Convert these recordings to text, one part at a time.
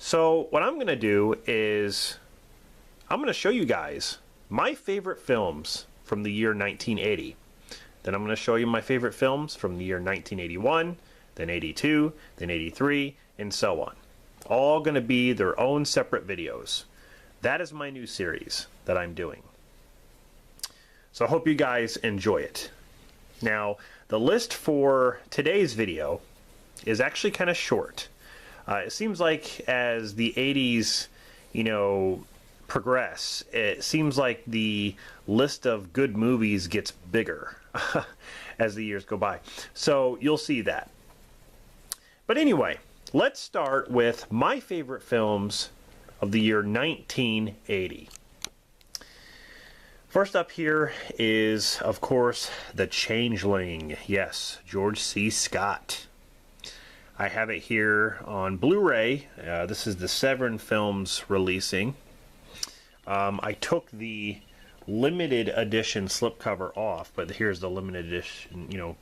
So what I'm going to do is I'm going to show you guys my favorite films from the year 1980. Then I'm going to show you my favorite films from the year 1981, then 82, then 83, and so on. All going to be their own separate videos. That is my new series that I'm doing. So I hope you guys enjoy it. Now, the list for today's video is actually kind of short. It seems like as the 80s, progress, it seems like the list of good movies gets bigger as the years go by. So you'll see that. But anyway, let's start with my favorite films of the year 1980. First up here is, of course, The Changeling. Yes, George C. Scott. I have it here on Blu-ray. This is the Severin Films releasing. I took the limited edition slipcover off, but here's the limited edition,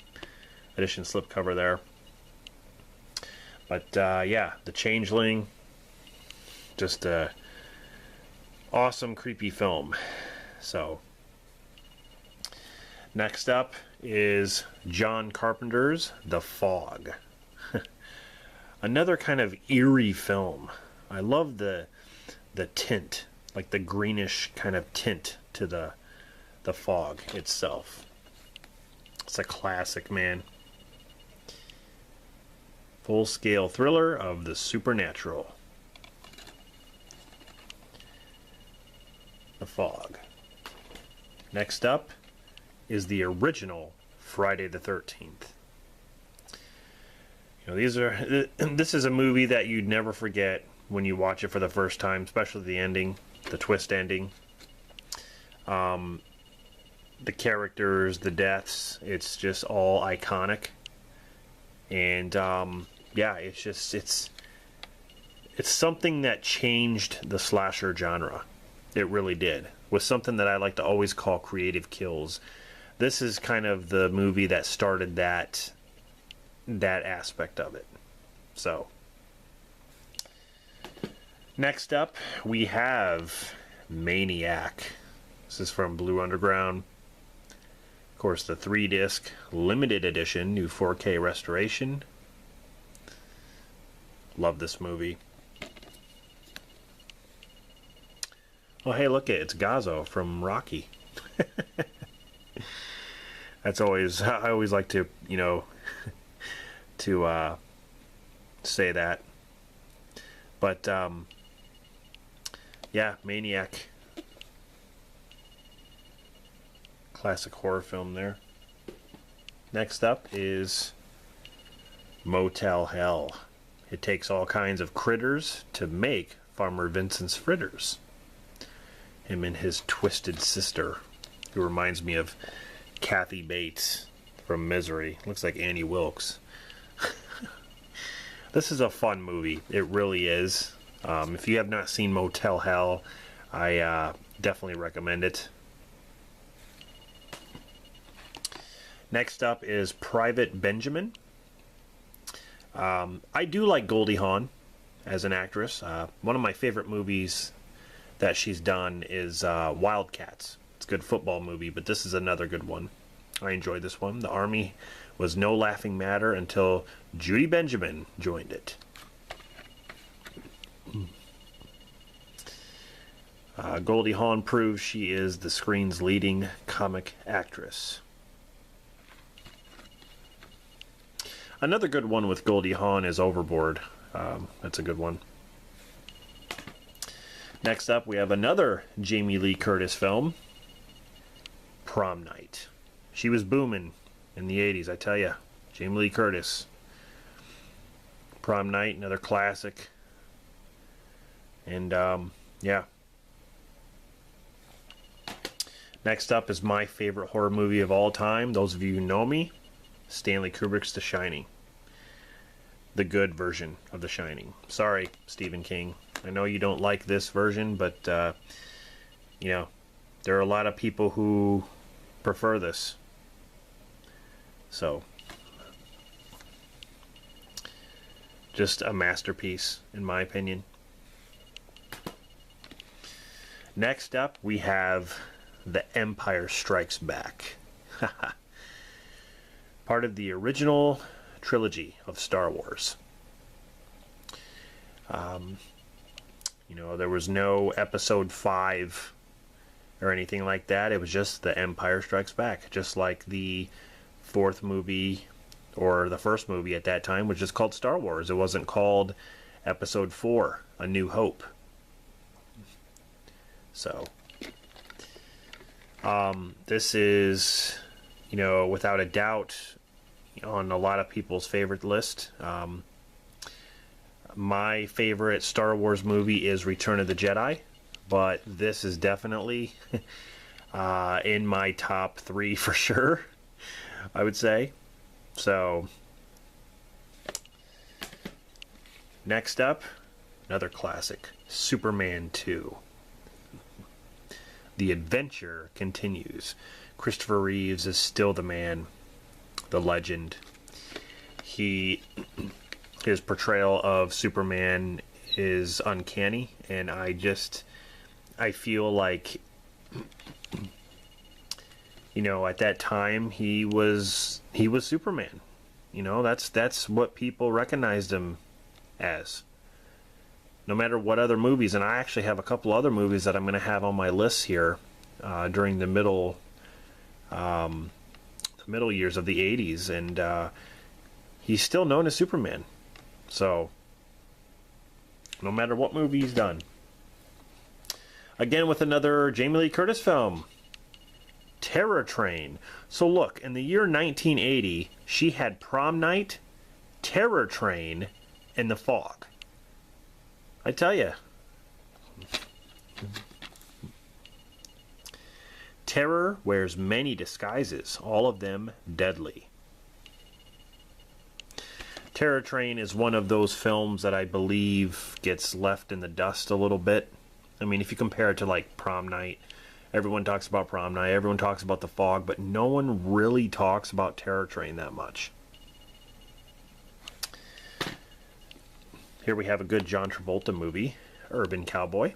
edition slipcover there. But yeah, The Changeling, just a awesome, creepy film. So, next up is John Carpenter's The Fog. Another kind of eerie film. I love the tint, like the greenish kind of tint to the fog itself. It's a classic, man. Full-scale thriller of the supernatural. The Fog. Next up is the original Friday the 13th. This is a movie that you'd never forget when you watch it for the first time, especially the ending, the twist ending. The characters, the deaths, it's just all iconic. And yeah, it's something that changed the slasher genre. It really did. Was something that I like to always call creative kills. This is kind of the movie that started that aspect of it. So, next up we have Maniac. This is from Blue Underground. Of course, the 3-disc limited edition, new 4K restoration. Love this movie. Oh, hey, look it, it's Gazzo from Rocky. That's always, I always like to, to say that. But, yeah, Maniac. Classic horror film there. Next up is Motel Hell. It takes all kinds of critters to make Farmer Vincent's fritters. Him and his twisted sister, who reminds me of Kathy Bates from Misery. Looks like Annie Wilkes. This is a fun movie. It really is. If you have not seen Motel Hell, I definitely recommend it. Next up is Private Benjamin. I do like Goldie Hawn as an actress. One of my favorite movies that she's done is Wildcats. It's a good football movie, but this is another good one. I enjoyed this one. The Army was no laughing matter until Judy Benjamin joined it. Goldie Hawn proves she is the screen's leading comic actress. Another good one with Goldie Hawn is Overboard. That's a good one. Next up, we have another Jamie Lee Curtis film, Prom Night. She was booming in the 80s, I tell ya. Jamie Lee Curtis. Prom Night, another classic. And, yeah. Next up is my favorite horror movie of all time. Those of you who know me, Stanley Kubrick's The Shining. The good version of The Shining. Sorry, Stephen King. I know you don't like this version, but, there are a lot of people who prefer this. So, just a masterpiece, in my opinion. Next up, we have The Empire Strikes Back. Part of the original trilogy of Star Wars. You know, there was no episode 5 or anything like that. It was just The Empire Strikes Back. Just like the fourth movie, or the first movie at that time, was just called Star Wars. It wasn't called Episode 4, A New Hope. So, this is, you know, without a doubt, on a lot of people's favorite list. My favorite Star Wars movie is Return of the Jedi, but this is definitely in my top 3 for sure, I would say. So, next up, another classic, Superman 2. The adventure continues. Christopher Reeves is still the man, the legend. His portrayal of Superman is uncanny, and I feel like, you know, at that time he was Superman. You know, that's what people recognized him as. No matter what other movies, and I actually have a couple other movies that I'm going to have on my list here during the middle years of the 80s, and he's still known as Superman. So, no matter what movie he's done. Again, with another Jamie Lee Curtis film, Terror Train. So look, in the year 1980, she had Prom Night, Terror Train, and The Fog. I tell you. Terror wears many disguises, all of them deadly. Terror Train is one of those films that I believe gets left in the dust a little bit. I mean, if you compare it to like Prom Night, everyone talks about Prom Night, everyone talks about The Fog, but no one really talks about Terror Train that much. Here we have a good John Travolta movie, Urban Cowboy,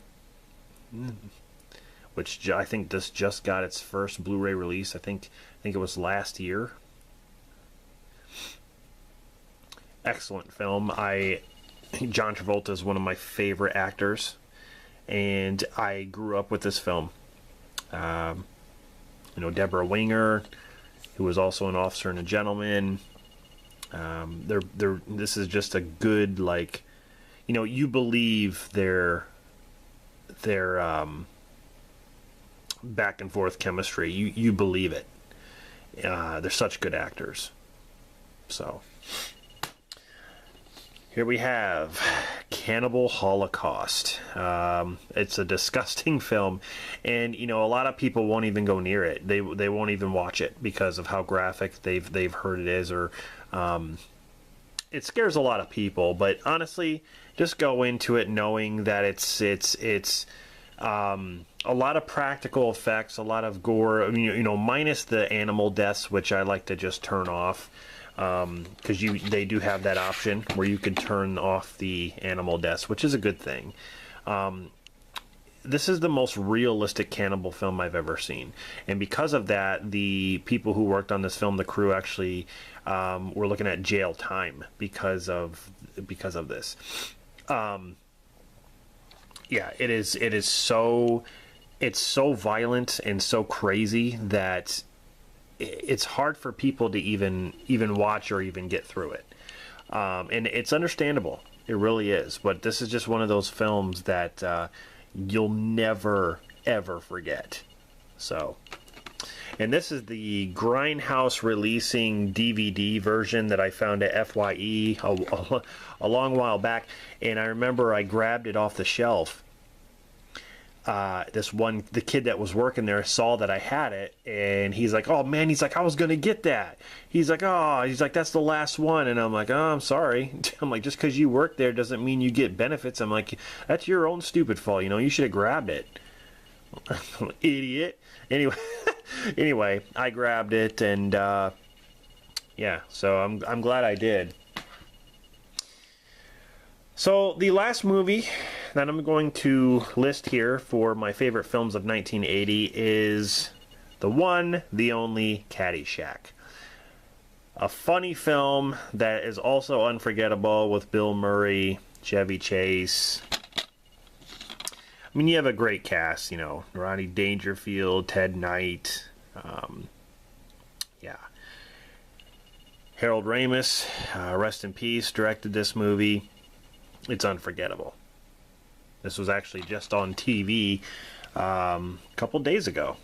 which I think this just got its first Blu-ray release. I think it was last year. Excellent film. John Travolta is one of my favorite actors, and I grew up with this film. You know, Deborah Winger, who was also an Officer and a Gentleman. This is just a good, like, you know, you believe their back and forth chemistry. You believe it. They're such good actors. So, here we have Cannibal Holocaust. It's a disgusting film, and you know, a lot of people won't even go near it. They won't even watch it because of how graphic they've heard it is, or it scares a lot of people. But honestly, just go into it knowing that it's a lot of practical effects, a lot of gore. You know, minus the animal deaths, which I like to just turn off. Because they do have that option where you can turn off the animal deaths, which is a good thing. This is the most realistic cannibal film I've ever seen, and because of that, the people who worked on this film, the crew, actually were looking at jail time because of this. Yeah, it's so violent and so crazy that it's hard for people to even watch or even get through it, and it's understandable. It really is. But this is just one of those films that you'll never ever forget. So, and this is the Grindhouse releasing DVD version that I found at FYE a long while back, and I remember I grabbed it off the shelf. The kid that was working there saw that I had it, and he's like, "Oh man," he's like, "I was gonna get that." He's like, "That's the last one," and I'm like, "Oh, I'm sorry." I'm like, "Just because you work there doesn't mean you get benefits." I'm like, "That's your own stupid fault. You know, you should have grabbed it." Idiot. Anyway, I grabbed it, and yeah, so I'm glad I did. So the last movie that I'm going to list here for my favorite films of 1980 is the one, the only Caddyshack. A funny film that is also unforgettable with Bill Murray, Chevy Chase. I mean, you have a great cast, you know, Rodney Dangerfield, Ted Knight, yeah. Harold Ramis, rest in peace, directed this movie. It's unforgettable. This was actually just on TV a couple days ago.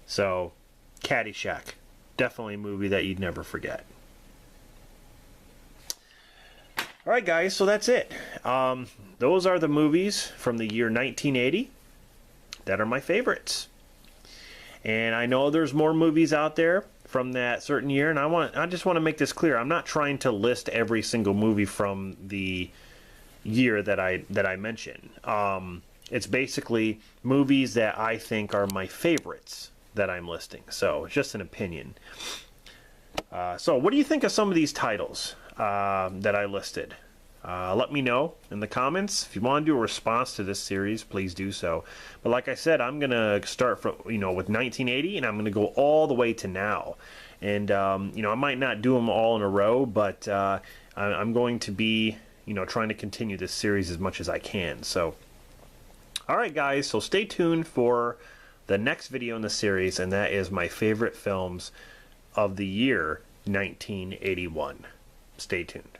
So, Caddyshack. Definitely a movie that you'd never forget. Alright guys, so that's it. Those are the movies from the year 1980 that are my favorites. And I know there's more movies out there from that certain year, and I just want to make this clear. I'm not trying to list every single movie from the year that I mentioned. It's basically movies that I think are my favorites that I'm listing. So it's just an opinion. So what do you think of some of these titles that I listed? Let me know in the comments. If you want to do a response to this series, please do so. But like I said, I'm gonna start from with 1980, and I'm gonna go all the way to now. And I might not do them all in a row, but I'm going to be trying to continue this series as much as I can. So, all right, guys. So stay tuned for the next video in the series, and that is my favorite films of the year 1981. Stay tuned.